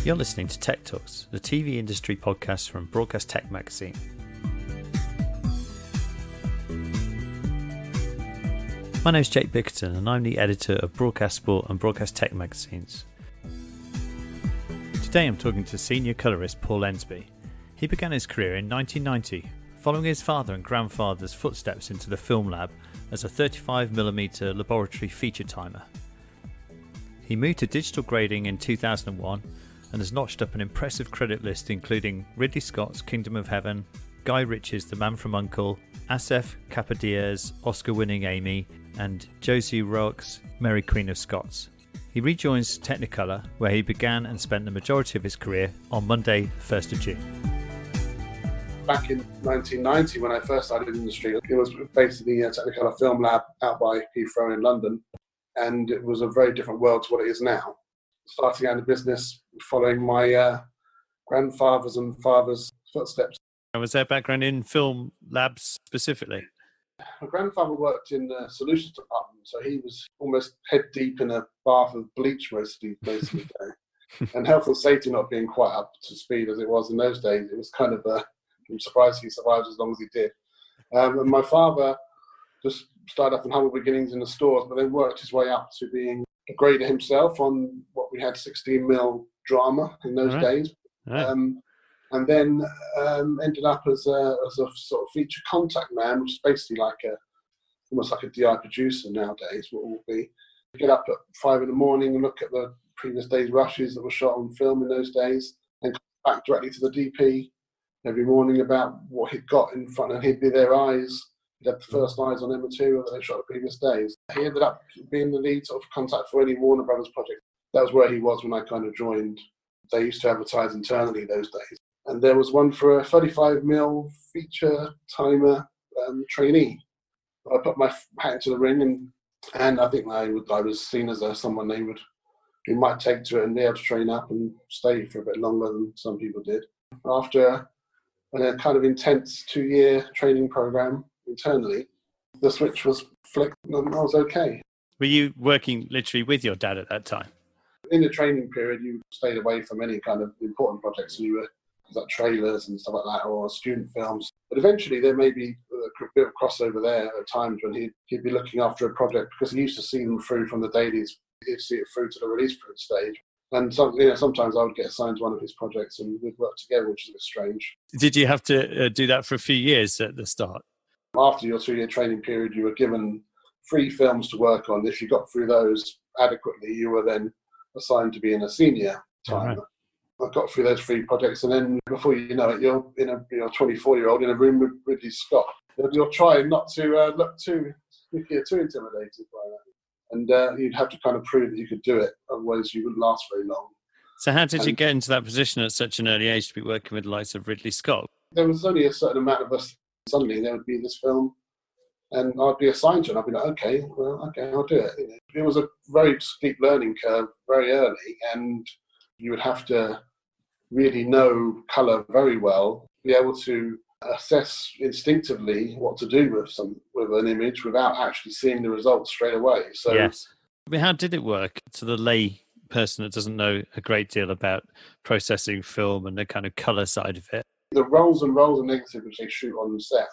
You're listening to Tech Talks, the TV industry podcast from Broadcast Tech magazine. My name's Jake Bickerton and I'm the editor of Broadcast Sport and Broadcast Tech magazines. Today I'm talking to senior colourist Paul Ensby. He began his career in 1990, following his father and grandfather's footsteps into the film lab as a 35mm laboratory feature timer. He moved to digital grading in 2001 and has notched up an impressive credit list including Ridley Scott's Kingdom of Heaven, Guy Ritchie's The Man from U.N.C.L.E, Asif Kapadia's Oscar-winning Amy, and Josie Rourke's Mary Queen of Scots. He rejoins Technicolor, where he began and spent the majority of his career, on Monday, 1st of June. Back in 1990, when I first started in the industry, it was basically a Technicolor film lab out by Heathrow in London, and it was a very different world to what it is now. Starting out in the business, following my grandfather's and father's footsteps. And was their background in film labs specifically? My grandfather worked in the solutions department, so he was almost head deep in a bath of bleach most of the day. And health and safety not being quite up to speed as it was in those days, it was kind of I'm surprised he survived as long as he did. And my father just started off in humble beginnings in the stores, but then worked his way up to being a grader himself on what we had 16mm drama in those days. Right. And then ended up as a sort of feature contact man, which is basically almost like a DI producer nowadays, what it will be. Get up at 5 a.m. and look at the previous day's rushes that were shot on film in those days, and come back directly to the DP every morning about what he'd got in front, and he'd be their eyes. He'd have the first eyes on their material that they shot the previous days. He ended up being the lead sort of contact for any Warner Brothers project. That was where he was when I kind of joined. They used to advertise internally those days. And there was one for a 35mm feature timer trainee. I put my hat into the ring, and I think I was seen as someone who might take to it and be able to train up and stay for a bit longer than some people did. After a kind of intense 2-year training program internally, the switch was flicked and I was okay. Were you working literally with your dad at that time? In the training period, you stayed away from any kind of important projects. You were like trailers and stuff like that, or student films. But eventually there may be a bit of crossover there at times when he'd be looking after a project, because he used to see them through from the dailies. He'd see it through to the release print stage. And sometimes I would get assigned to one of his projects and we'd work together, which is a bit strange. Did you have to do that for a few years at the start? After your 2-year training period, you were given 3 films to work on. If you got through those adequately, you were then assigned to be in a senior timer. Right. I got through those 3 projects, and then before you know it, you're 24-year-old in a room with Ridley Scott. You're trying not to look too intimidated by that. And you'd have to kind of prove that you could do it, otherwise you wouldn't last very long. So how did you get into that position at such an early age to be working with the likes of Ridley Scott? There was only a certain amount of us. Suddenly there would be this film, and I'd be assigned to it, and I'd be like, okay, I'll do it. It was a very steep learning curve very early, and you would have to really know colour very well, be able to assess instinctively what to do with an image without actually seeing the results straight away. So yes. I mean, how did it work to the lay person that doesn't know a great deal about processing film and the kind of colour side of it? The rolls and negatives which they shoot on set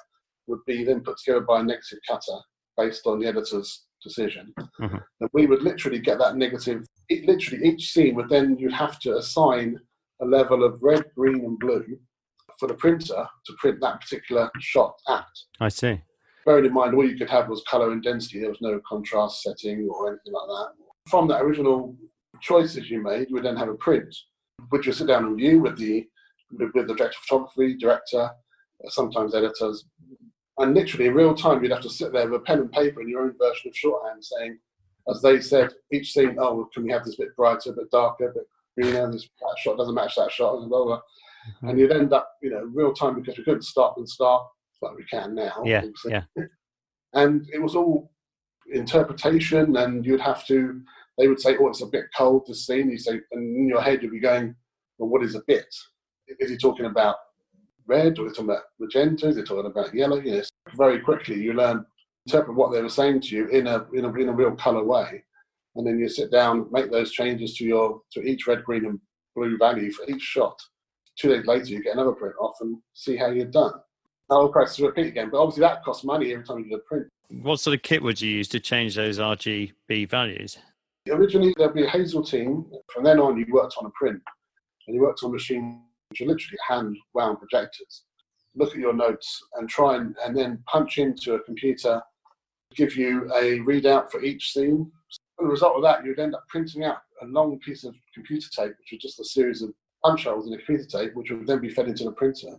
would be then put together by a negative cutter based on the editor's decision. Mm-hmm. And we would literally get that negative. Each scene would then, you'd have to assign a level of red, green and blue for the printer to print that particular shot at. I see. Bearing in mind, all you could have was colour and density. There was no contrast setting or anything like that. From that original choices you made, you would then have a print, which you sit down and view with the director of photography, director, sometimes editors. And literally in real time, you'd have to sit there with a pen and paper in your own version of shorthand saying, as they said, each scene, can we have this bit brighter, a bit darker, a bit greener, that shot doesn't match that shot, and blah, blah. Mm-hmm. And you'd end up, real time, because we couldn't stop like we can now. Yeah. And it was all interpretation, and they would say, it's a bit cold, this scene. You say, and in your head you'd be going, well, what is a bit? Is he talking about red, or is he talking about magenta? Is he talking about yellow? Very quickly you learn to interpret what they were saying to you in a real colour way, and then you sit down, make those changes to each red, green, and blue value for each shot. 2 days later, you get another print off and see how you've done. I'll press to repeat again, but obviously that costs money every time you do a print. What sort of kit would you use to change those RGB values? Originally, there'd be a Hazel team. From then on, you worked on a print, and you worked on machines which are literally hand-wound projectors. Look at your notes and try and then punch into a computer, give you a readout for each scene. As a result of that, you'd end up printing out a long piece of computer tape, which was just a series of punch holes in a computer tape, which would then be fed into the printer,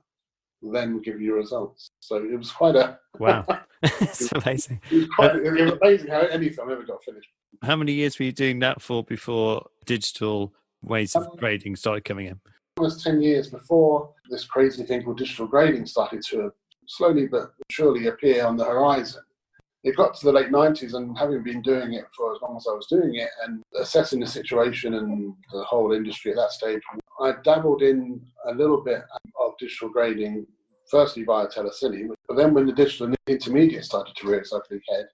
then give you results. So it was quite a... Wow, it's amazing. It was amazing how any film ever got finished. How many years were you doing that for before digital ways of grading started coming in? Almost 10 years before this crazy thing called digital grading started to slowly but surely appear on the horizon. It got to the late 90s, and having been doing it for as long as I was doing it and assessing the situation and the whole industry at that stage, I dabbled in a little bit of digital grading, firstly via Telecine, but then when the digital intermediate started to rear its ugly head,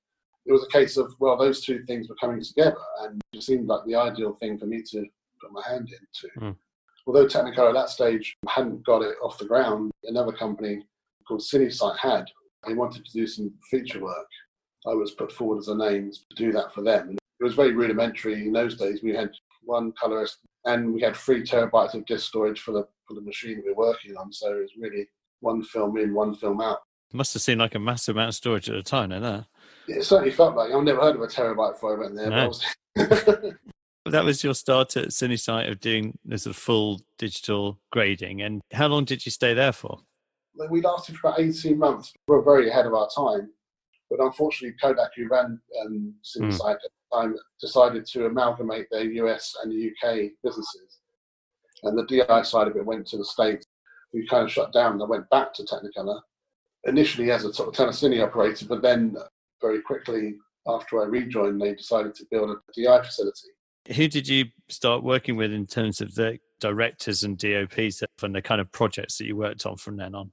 it was a case of, well, those two things were coming together, and it seemed like the ideal thing for me to put my hand into. Although Technicolor at that stage hadn't got it off the ground, another company called CineSight had. They wanted to do some feature work. I was put forward as a name to do that for them. And it was very rudimentary in those days. We had one colorist and we had 3 terabytes of disk storage for the machine we were working on. So it was really one film in, one film out. Must have seemed like a massive amount of storage at the time, isn't it? It certainly felt like I've never heard of a terabyte before I went there. No. But That was your start at CineSight of doing the sort of full digital grading. And how long did you stay there for? We lasted for about 18 months. We were very ahead of our time. But unfortunately, Kodak, who ran CineSight at the time, decided to amalgamate their US and the UK businesses. And the DI side of it went to the States. We kind of shut down and went back to Technicolor, initially as a sort of Telecine operator, but then very quickly after I rejoined, they decided to build a DI facility. Who did you start working with in terms of the directors and DOPs and the kind of projects that you worked on from then on?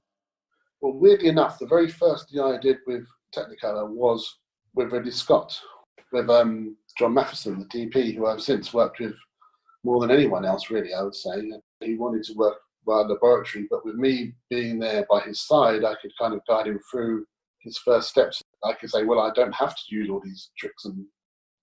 Well, weirdly enough, the very first DI I did with Technicolor was with Ridley Scott, with John Matheson, the DP, who I've since worked with more than anyone else, really, I would say. He wanted to work via laboratory, but with me being there by his side, I could kind of guide him through his first steps. I could say, well, I don't have to use all these tricks and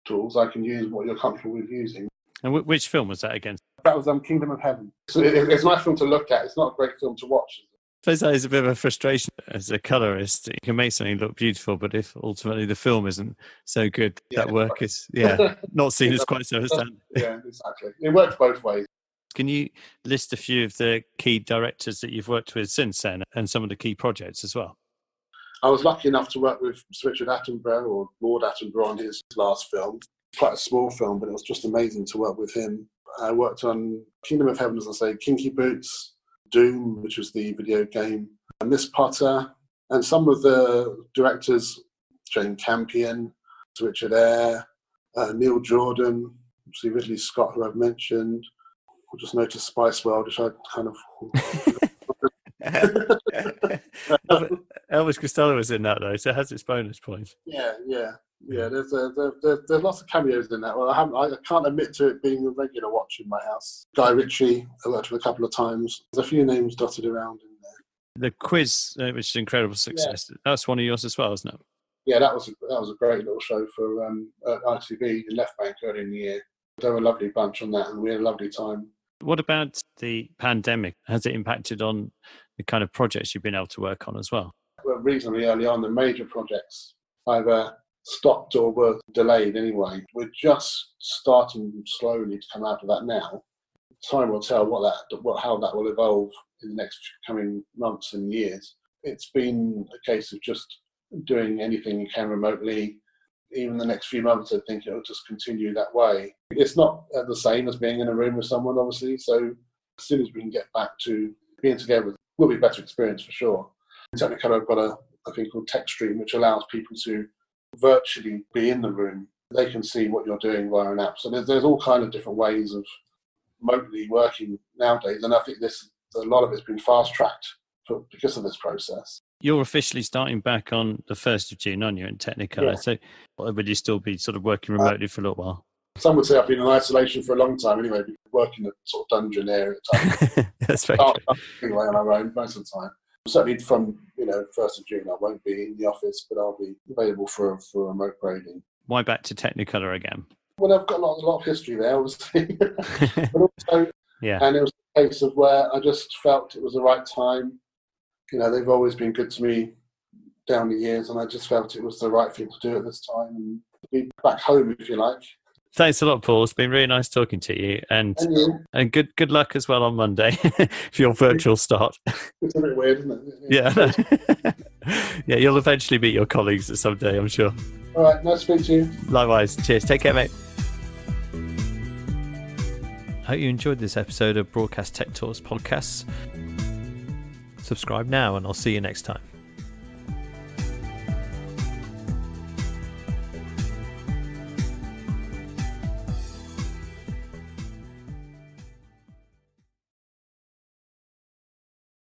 tools. I can use what you're comfortable with using. And which film was that again? That was Kingdom of Heaven. So it's a nice film to look at. It's not a great film to watch. I suppose that is a bit of a frustration as a colorist. You can make something look beautiful, but if ultimately the film isn't so good, that work is not seen as quite so outstanding. Yeah, exactly. It works both ways. Can you list a few of the key directors that you've worked with since then and some of the key projects as well? I was lucky enough to work with Sir Richard Attenborough, or Lord Attenborough, on his last film. Quite a small film, but it was just amazing to work with him. I worked on Kingdom of Heaven, as I say, Kinky Boots, Doom, which was the video game, and Miss Potter, and some of the directors, Jane Campion, Richard Eyre, Neil Jordan, obviously Ridley Scott, who I've mentioned. I just noticed Spice World, which I kind of... Elvis Costello was in that though, so it has its bonus points. Yeah. There's lots of cameos in that. Well, I can't admit to it being a regular watch in my house. Guy Ritchie, I worked with a couple of times. There's a few names dotted around in there. The quiz, which is an incredible success. Yeah. That's one of yours as well, isn't it? Yeah, that was a great little show for ITV in Left Bank early in the year. They were a lovely bunch on that, and we had a lovely time. What about the pandemic? Has it impacted on the kind of projects you've been able to work on as well? Well, reasonably early on, the major projects either stopped or were delayed anyway. We're just starting slowly to come out of that now. Time will tell how that will evolve in the next coming months and years. It's been a case of just doing anything you can remotely. Even the next few months, I think it'll just continue that way. It's not the same as being in a room with someone, obviously. So as soon as we can get back to being together, will be a better experience for sure. Technicolor have got a thing called TechStream, which allows people to virtually be in the room. They can see what you're doing via an app. So there's all kind of different ways of remotely working nowadays. And I think a lot of it's been fast-tracked because of this process. You're officially starting back on the 1st of June, aren't you, in Technicolor? Yeah. So would you still be sort of working remotely for a little while? Some would say I've been in isolation for a long time anyway. work in a sort of dungeon area type. That's very Start true. anyway on our own most of the time. Certainly from 1st of June, I won't be in the office, but I'll be available for remote grading. Why back to Technicolor again? Well, I've got a lot of history there, obviously, but also, Yeah. and it was a case of where I just felt it was the right time. They've always been good to me down the years, and I just felt it was the right thing to do at this time and be back home, if you like. Thanks a lot, Paul. It's been really nice talking to you, and good luck as well on Monday for your virtual start. It's a bit weird, isn't it? Yeah. Yeah, you'll eventually meet your colleagues at some day, I'm sure. All right, nice to speak to you. Likewise. Cheers. Take care, mate. I hope you enjoyed this episode of Broadcast Tech Talks podcasts. Subscribe now, and I'll see you next time.